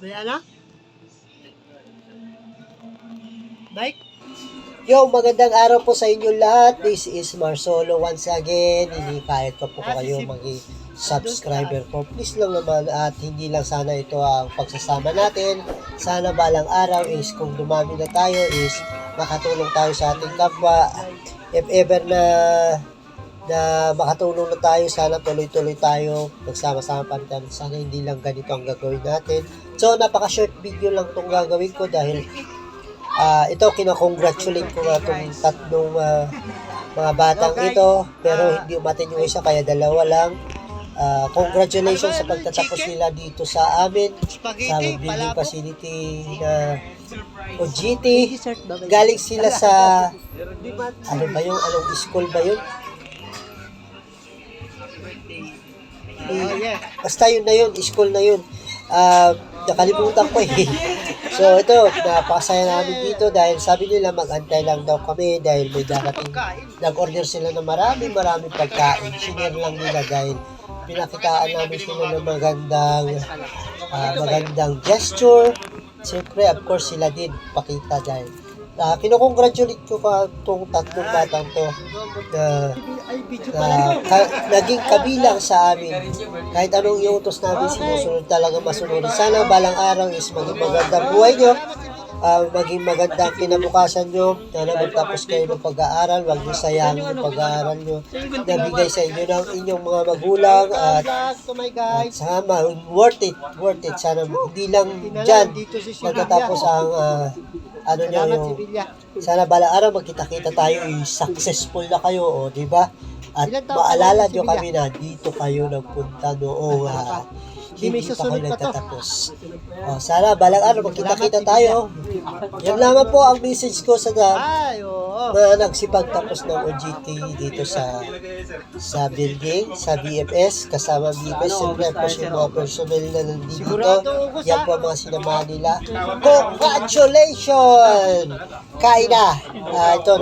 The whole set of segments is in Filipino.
May ano? Bike? Yo, magandang araw po sa inyo lahat. This is Marsolo once again. Inikayat ko po kayo maging subscriber ko. Please lang naman at hindi lang sana ito ang pagsasama natin. Sana balang araw is kung dumami na tayo is makatulong tayo sa ating kapwa. If ever na makatulong na tayo, sana tuloy-tuloy tayo. Magsama-sama pa rin tayo. Sana hindi lang ganito ang gagawin natin. So, napaka-short video lang itong gagawin ko dahil ito, kinakongratulate ko nga itong tatlong mga batang ito, pero hindi umatin yung isa, kaya dalawa lang. Congratulations sa pagtatapos nila dito sa amin, sa building facility na OGT. Galing sila sa, ano ba yung, anong school ba yun? Basta yun na yun, school na yun. Nakalimutan ko eh. So ito, napakasaya namin dito dahil sabi nila mag-antay lang daw kami dahil may darating. Nag-order sila ng maraming pagkain. Sinare lang nila dahil pinakitaan namin sila ng magandang gesture. Siyempre, of course, sila din pakita dahil kinukongratulate ko pa itong tatlong batang to na naging kabilang sa amin. Kahit anong iutos namin, sinusunod talaga masunod. Sana balang araw is maging magandang buhay nyo, maging magandang kinabukasan nyo, na magtapos kayo ng pag-aaral, huwag nyo sayangin yung pag-aaral nyo, nabigay sa inyo ng inyong mga magulang, at sana worth it. Sana hindi lang dyan magtatapos ang ano nyo yung, sana balang araw magkita-kita tayo, successful na kayo, o diba? At maalala nyo kami na dito kayo nagpunta noong hindi pa kayo nagtatapos. Sana balang araw magkita-kita tayo. Yan lamang po ang message ko sa mga nagsipagtapos ng OGT dito sa building, sa BFS, kasama BFS. Siyempre po yung mga personnel na nandito. Yan po ang mga sinamahan nila. Congratulations! Kain na! Ito,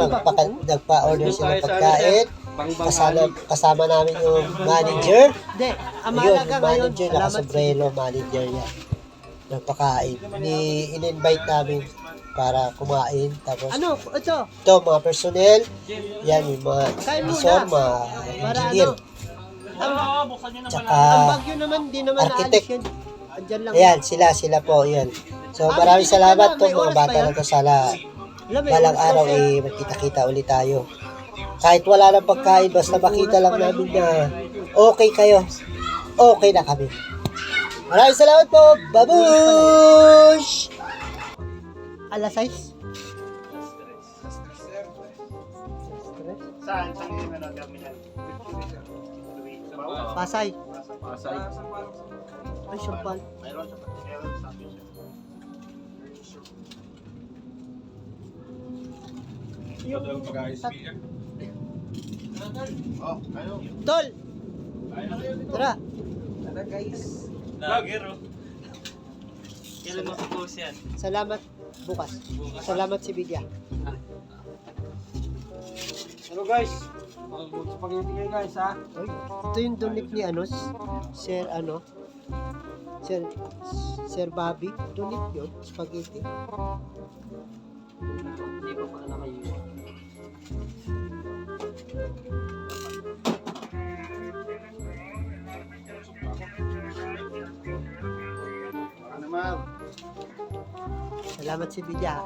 nagpa-order sila ng pagkain. Kasama namin yung manager. Ayun, yung manager, nakasombrero, manager yan. Nagpakain. In-invite namin para kumain. Tapos, ito, mga personnel. Yan, yung mga visor, mga engineer. Tsaka, architect. Ayan, sila po, yan. So, maraming salamat po mga bata na to. Sana balang araw magkita-kita ulit tayo. Kahit wala ng pagkain, basta makita lang namin na okay kayo, okay na kami. Maraming salamat po. Babush! Alas 6? Saan yung terminal? Pasay. Pasay. Ay, Sampal. Mayroon sa Oh, kayo. Tol! Tara! Tara guys. Lagero. Kailan makapost yan? Salamat bukas. Salamat si Bidya. Hello guys. Spaghetti kayo guys ha. Oy, ito yung donate ni Sir Sir Bobby. Donate yun, spaghetti. Hindi pa pala nakayo. Salamat si Bidya.